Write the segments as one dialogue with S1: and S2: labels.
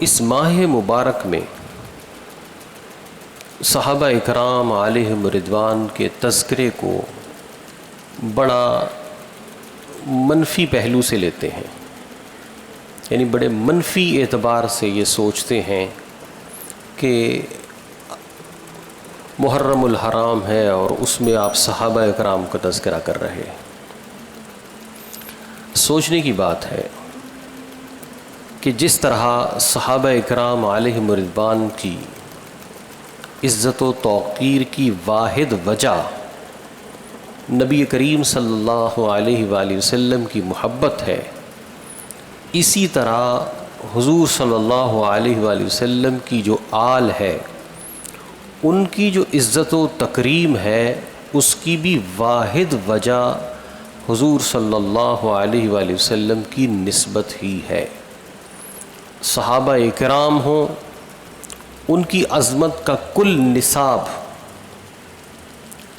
S1: اس ماہ مبارک میں صحابہ اکرام علیہم رضوان کے تذکرے کو بڑا منفی پہلو سے لیتے ہیں، یعنی بڑے منفی اعتبار سے یہ سوچتے ہیں کہ محرم الحرام ہے اور اس میں آپ صحابہ اکرام کا تذکرہ کر رہے ہیں۔ سوچنے کی بات ہے کہ جس طرح صحابہ اکرام علیہم رضوان کی عزت و توقیر کی واحد وجہ نبی کریم صلی اللہ علیہ وآلہ وسلم کی محبت ہے، اسی طرح حضور صلی اللہ علیہ وآلہ وسلم کی جو آل ہے ان کی جو عزت و تکریم ہے اس کی بھی واحد وجہ حضور صلی اللہ علیہ وآلہ وسلم کی نسبت ہی ہے۔ صحابہ اکرام ہوں، ان کی عظمت کا کل نصاب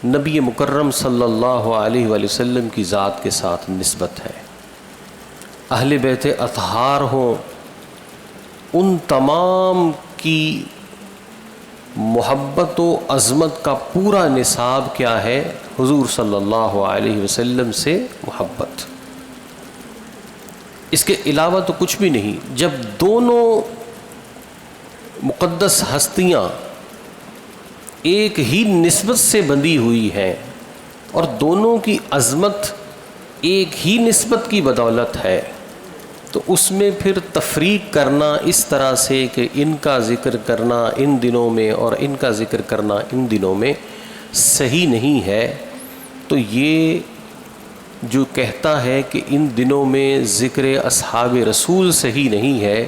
S1: نبی مکرم صلی اللہ علیہ وآلہ وسلم کی ذات کے ساتھ نسبت ہے۔ اہل بیت اطہار ہوں، ان تمام کی محبت و عظمت کا پورا نصاب کیا ہے؟ حضور صلی اللہ علیہ وسلم سے محبت، اس کے علاوہ تو کچھ بھی نہیں۔ جب دونوں مقدس ہستیاں ایک ہی نسبت سے بندھی ہوئی ہیں اور دونوں کی عظمت ایک ہی نسبت کی بدولت ہے، تو اس میں پھر تفریق کرنا اس طرح سے کہ ان کا ذکر کرنا ان دنوں میں اور ان کا ذکر کرنا ان دنوں میں صحیح نہیں ہے۔ تو یہ جو کہتا ہے کہ ان دنوں میں ذکر اصحاب رسول صحیح نہیں ہے،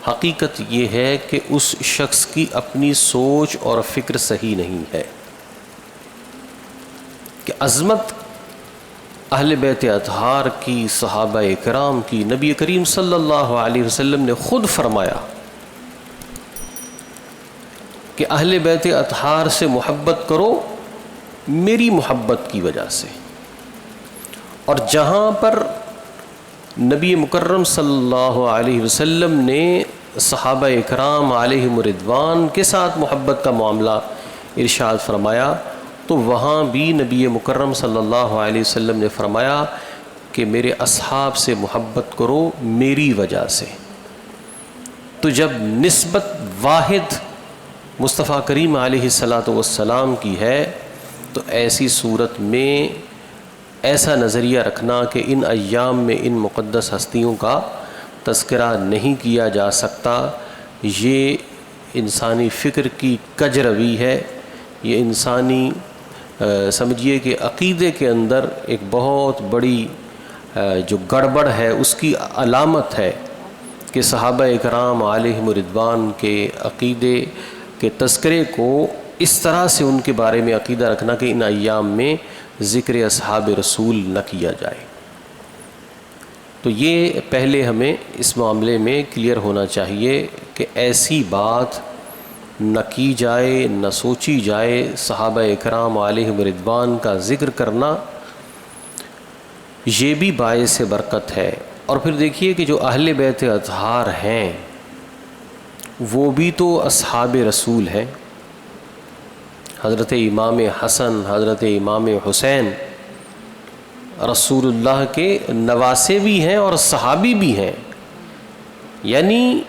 S1: حقیقت یہ ہے کہ اس شخص کی اپنی سوچ اور فکر صحیح نہیں ہے کہ عظمت اہل بیت اطہار کی، صحابہ اکرام کی، نبی کریم صلی اللہ علیہ وسلم نے خود فرمایا کہ اہل بیت اطہار سے محبت کرو میری محبت کی وجہ سے۔ اور جہاں پر نبی مکرم صلی اللہ علیہ وسلم نے صحابہ اکرام علیہم رضوان کے ساتھ محبت کا معاملہ ارشاد فرمایا، تو وہاں بھی نبی مکرم صلی اللہ علیہ وسلم نے فرمایا کہ میرے اصحاب سے محبت کرو میری وجہ سے۔ تو جب نسبت واحد مصطفیٰ کریم علیہ الصلاۃ والسلام کی ہے تو ایسی صورت میں ایسا نظریہ رکھنا کہ ان ایام میں ان مقدس ہستیوں کا تذکرہ نہیں کیا جا سکتا، یہ انسانی فکر کی کج روی ہے، یہ انسانی سمجھیے کہ عقیدے کے اندر ایک بہت بڑی جو گڑبڑ ہے اس کی علامت ہے کہ صحابہ اکرام علیہم رضوان کے عقیدے کے تذکرے کو اس طرح سے ان کے بارے میں عقیدہ رکھنا کہ ان ایام میں ذکر اصحاب رسول نہ کیا جائے۔ تو یہ پہلے ہمیں اس معاملے میں کلیئر ہونا چاہیے کہ ایسی بات نہ کی جائے، نہ سوچی جائے۔ صحابہ اکرام علیہم رضوان کا ذکر کرنا یہ بھی باعث برکت ہے۔ اور پھر دیکھیے کہ جو اہل بیت اطہار ہیں وہ بھی تو اصحاب رسول ہیں، حضرت امام حسن، حضرت امام حسین رسول اللہ کے نواسے بھی ہیں اور صحابی بھی ہیں، یعنی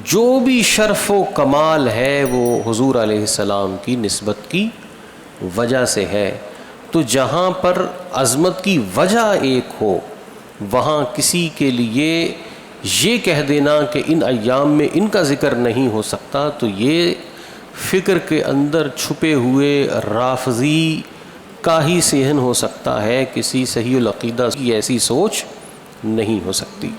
S1: جو بھی شرف و کمال ہے وہ حضور علیہ السلام کی نسبت کی وجہ سے ہے۔ تو جہاں پر عظمت کی وجہ ایک ہو وہاں کسی کے لیے یہ کہہ دینا کہ ان ایام میں ان کا ذکر نہیں ہو سکتا، تو یہ فکر کے اندر چھپے ہوئے رافضی کا ہی صحن ہو سکتا ہے، کسی صحیح العقیدہ کی ایسی سوچ نہیں ہو سکتی۔